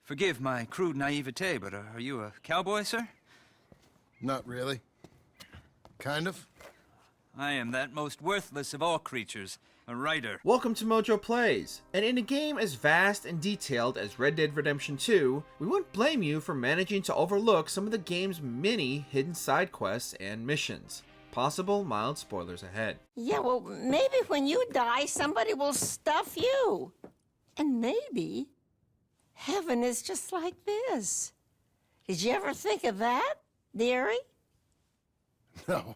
Forgive my crude naivete, but are you a cowboy, sir? Not really. Kind of. I am that most worthless of all creatures, a writer. Welcome to MojoPlays, and in a game as vast and detailed as Red Dead Redemption 2, we wouldn't blame you for managing to overlook some of the game's many hidden side quests and missions. Possible mild spoilers ahead. Yeah, well, maybe when you die, somebody will stuff you. And maybe heaven is just like this. Did you ever think of that, dearie? No,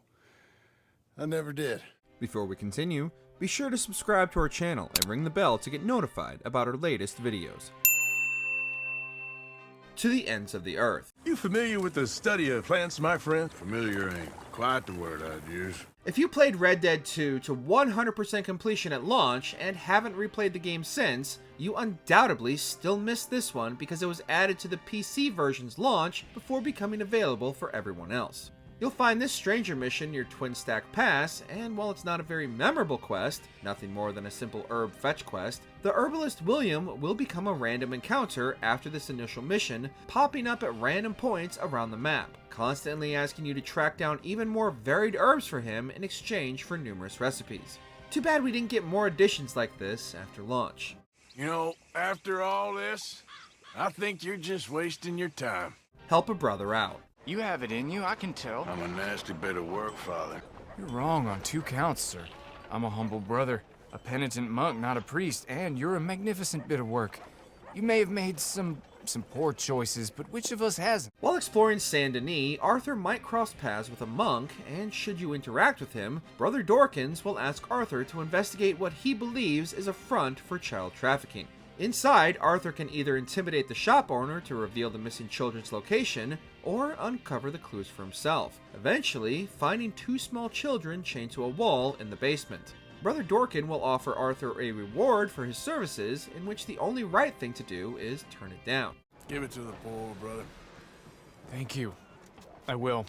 I never did. Before we continue, be sure to subscribe to our channel and ring the bell to get notified about our latest videos. To the ends of the earth. You familiar with the study of plants, my friend? Familiar ain't quite the word I'd use. If you played Red Dead 2 to 100% completion at launch and haven't replayed the game since, you undoubtedly still missed this one because it was added to the PC version's launch before becoming available for everyone else. You'll find this stranger mission near Twin Stack Pass, and while it's not a very memorable quest, nothing more than a simple herb fetch quest, the herbalist William will become a random encounter after this initial mission, popping up at random points around the map, constantly asking you to track down even more varied herbs for him in exchange for numerous recipes. Too bad we didn't get more additions like this after launch. You know, after all this, I think you're just wasting your time. Help a brother out. You have it in you, I can tell. I'm a nasty bit of work, Father. You're wrong on 2 counts, sir. I'm a humble brother, a penitent monk, not a priest, and you're a magnificent bit of work. You may have made some poor choices, but which of us hasn't? While exploring Saint Denis, Arthur might cross paths with a monk, and should you interact with him, Brother Dorkins will ask Arthur to investigate what he believes is a front for child trafficking. Inside, Arthur can either intimidate the shop owner to reveal the missing children's location, or uncover the clues for himself, eventually finding 2 small children chained to a wall in the basement. Brother Dorkin will offer Arthur a reward for his services, in which the only right thing to do is turn it down. Give it to the poor, brother. Thank you. I will.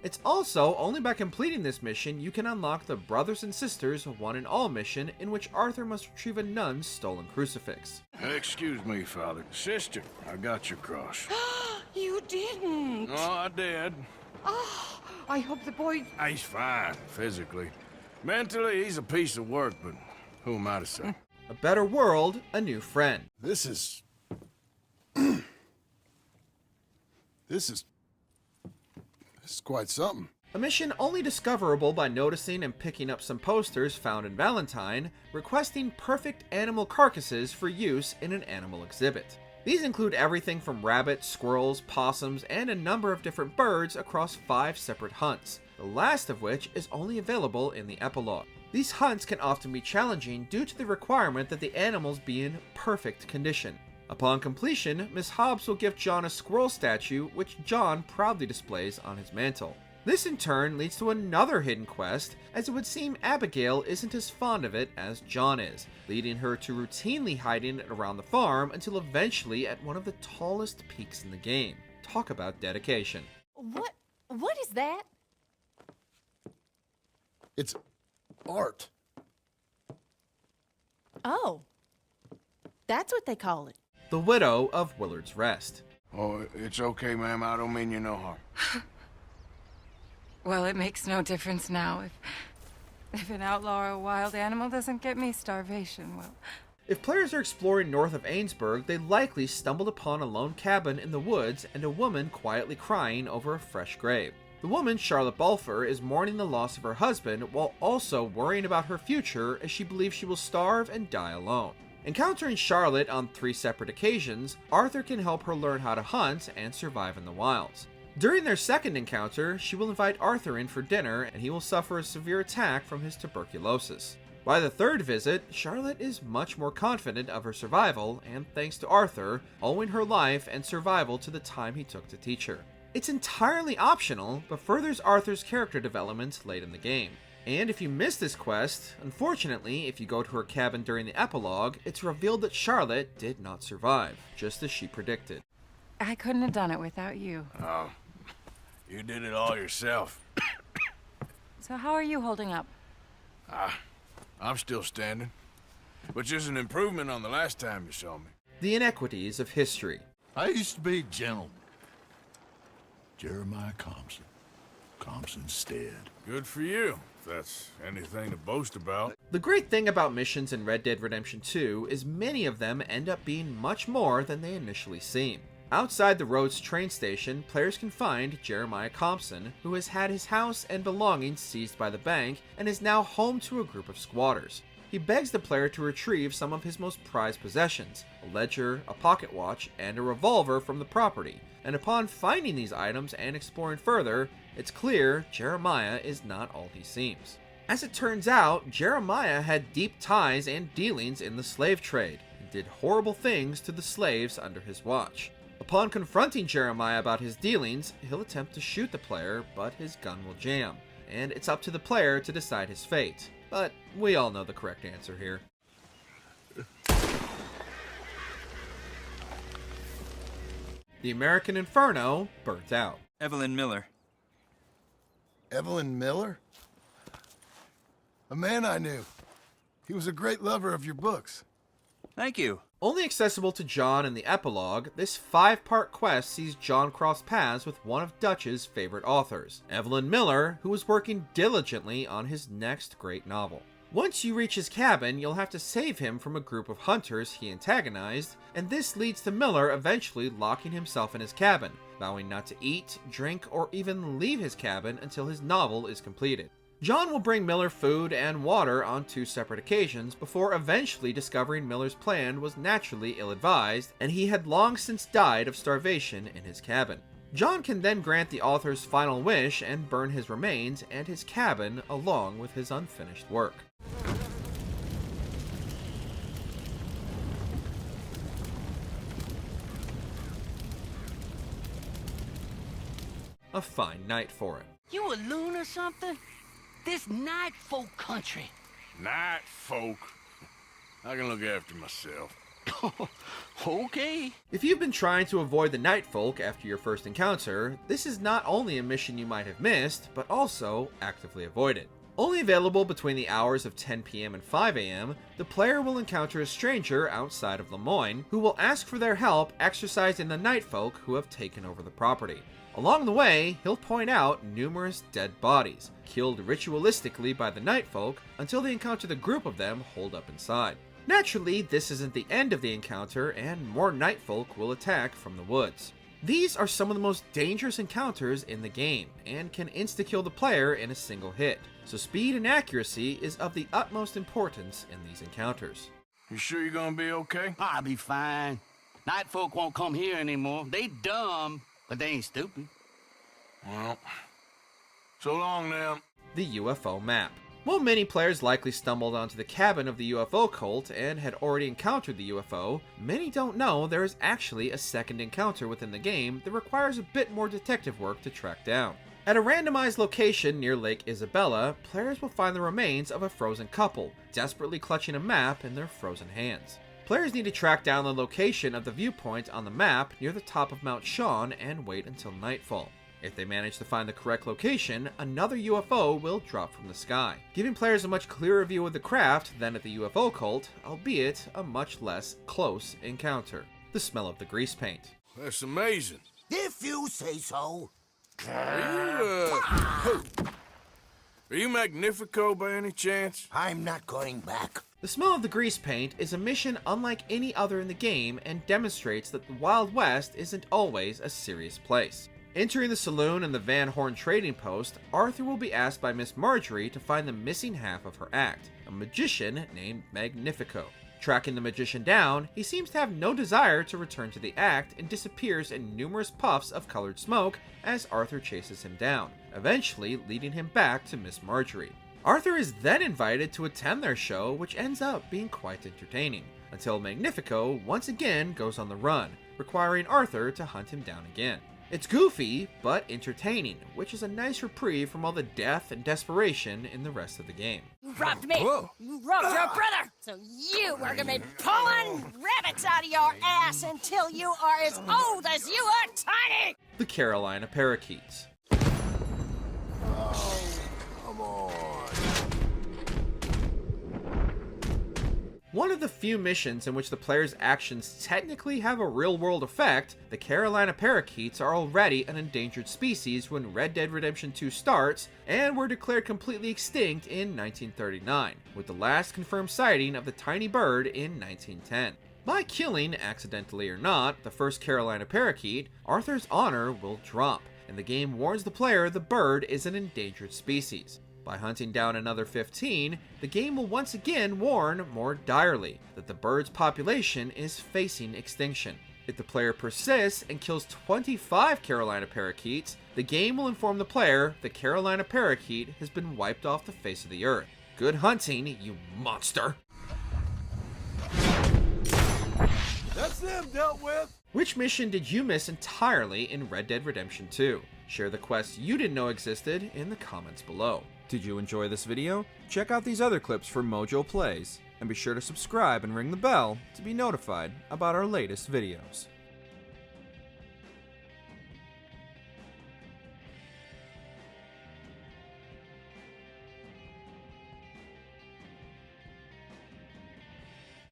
It's also only by completing this mission you can unlock the Brothers and Sisters One and All mission, in which Arthur must retrieve a nun's stolen crucifix. Excuse me, Father. Sister, I got your cross. You didn't. Oh, I did. Oh, I hope the boy... He's fine, physically. Mentally, he's a piece of work, but who am I to say? A better world, a new friend. This is quite something. A mission only discoverable by noticing and picking up some posters found in Valentine, requesting perfect animal carcasses for use in an animal exhibit. These include everything from rabbits, squirrels, possums, and a number of different birds across 5 separate hunts, the last of which is only available in the epilogue. These hunts can often be challenging due to the requirement that the animals be in perfect condition. Upon completion, Miss Hobbs will gift John a squirrel statue, which John proudly displays on his mantle. This in turn leads to another hidden quest, as it would seem Abigail isn't as fond of it as John is, leading her to routinely hiding it around the farm until eventually at one of the tallest peaks in the game. Talk about dedication. What is that? It's art. Oh. That's what they call it. The widow of Willard's Rest. Oh, it's okay, ma'am. I don't mean you no harm. Well, it makes no difference now. If an outlaw or a wild animal doesn't get me, starvation will. If players are exploring north of Ainsburg, they likely stumbled upon a lone cabin in the woods and a woman quietly crying over a fresh grave. The woman, Charlotte Balfour, is mourning the loss of her husband while also worrying about her future, as she believes she will starve and die alone. Encountering Charlotte on 3 separate occasions, Arthur can help her learn how to hunt and survive in the wilds. During their second encounter, she will invite Arthur in for dinner, and he will suffer a severe attack from his tuberculosis. By the 3rd visit, Charlotte is much more confident of her survival, and thanks to Arthur, owing her life and survival to the time he took to teach her. It's entirely optional, but furthers Arthur's character development late in the game. And if you miss this quest, unfortunately, if you go to her cabin during the epilogue, it's revealed that Charlotte did not survive, just as she predicted. I couldn't have done it without you. Oh, you did it all yourself. So how are you holding up? I'm still standing, which is an improvement on the last time you saw me. The inequities of history. I used to be gentle. Jeremiah Thompson. Thompson's dead. Good for you, if that's anything to boast about. The great thing about missions in Red Dead Redemption 2 is many of them end up being much more than they initially seem. Outside the Rhodes train station, players can find Jeremiah Thompson, who has had his house and belongings seized by the bank and is now home to a group of squatters. He begs the player to retrieve some of his most prized possessions, a ledger, a pocket watch, and a revolver from the property, and upon finding these items and exploring further, it's clear Jeremiah is not all he seems. As it turns out, Jeremiah had deep ties and dealings in the slave trade, and did horrible things to the slaves under his watch. Upon confronting Jeremiah about his dealings, he'll attempt to shoot the player, but his gun will jam, and it's up to the player to decide his fate. But we all know the correct answer here. The American Inferno burnt out. Evelyn Miller. Evelyn Miller? A man I knew. He was a great lover of your books. Thank you. Only accessible to John in the epilogue, this 5-part quest sees John cross paths with one of Dutch's favorite authors, Evelyn Miller, who is working diligently on his next great novel. Once you reach his cabin, you'll have to save him from a group of hunters he antagonized, and this leads to Miller eventually locking himself in his cabin, vowing not to eat, drink, or even leave his cabin until his novel is completed. John will bring Miller food and water on 2 separate occasions before eventually discovering Miller's plan was naturally ill-advised, and he had long since died of starvation in his cabin. John can then grant the author's final wish and burn his remains and his cabin along with his unfinished work. A fine night for it. You a loon or something? This Nightfolk country. Nightfolk. I can look after myself. Okay. If you've been trying to avoid the Nightfolk after your first encounter, this is not only a mission you might have missed, but also actively avoided. Only available between the hours of 10 p.m. and 5 a.m., the player will encounter a stranger outside of Lemoyne who will ask for their help exorcising the Nightfolk who have taken over the property. Along the way, he'll point out numerous dead bodies, killed ritualistically by the Nightfolk until they encounter the group of them holed up inside. Naturally, this isn't the end of the encounter, and more Nightfolk will attack from the woods. These are some of the most dangerous encounters in the game, and can insta-kill the player in a single hit, so speed and accuracy is of the utmost importance in these encounters. You sure you're gonna be okay? I'll be fine. Nightfolk won't come here anymore. They dumb, but they ain't stupid. Well, so long now. The UFO Map. While many players likely stumbled onto the cabin of the UFO cult and had already encountered the UFO, many don't know there is actually a second encounter within the game that requires a bit more detective work to track down. At a randomized location near Lake Isabella, players will find the remains of a frozen couple, desperately clutching a map in their frozen hands. Players need to track down the location of the viewpoint on the map near the top of Mount Sean and wait until nightfall. If they manage to find the correct location, another UFO will drop from the sky, giving players a much clearer view of the craft than at the UFO cult, albeit a much less close encounter. The smell of the grease paint. That's amazing. If you say so. Are you Magnifico by any chance? I'm not going back. The smell of the grease paint is a mission unlike any other in the game and demonstrates that the Wild West isn't always a serious place. Entering the saloon and the Van Horn trading post, Arthur will be asked by Miss Marjorie to find the missing half of her act, a magician named Magnifico. Tracking the magician down, he seems to have no desire to return to the act and disappears in numerous puffs of colored smoke as Arthur chases him down, eventually leading him back to Miss Marjorie. Arthur is then invited to attend their show, which ends up being quite entertaining, until Magnifico once again goes on the run, requiring Arthur to hunt him down again. It's goofy, but entertaining, which is a nice reprieve from all the death and desperation in the rest of the game. You robbed me! Whoa. You robbed your brother! So you are gonna be pulling rabbits out of your ass until you are as old as you are tiny! The Carolina Parakeets. Oh, come on. One of the few missions in which the player's actions technically have a real-world effect, the Carolina parakeets are already an endangered species when Red Dead Redemption 2 starts, and were declared completely extinct in 1939, with the last confirmed sighting of the tiny bird in 1910. By killing, accidentally or not, the first Carolina parakeet, Arthur's honor will drop, and the game warns the player the bird is an endangered species. By hunting down another 15, the game will once again warn more direly that the bird's population is facing extinction. If the player persists and kills 25 Carolina parakeets, the game will inform the player the Carolina parakeet has been wiped off the face of the earth. Good hunting, you monster! That's them dealt with! Which mission did you miss entirely in Red Dead Redemption 2? Share the quests you didn't know existed in the comments below. Did you enjoy this video? Check out these other clips for MojoPlays, and be sure to subscribe and ring the bell to be notified about our latest videos.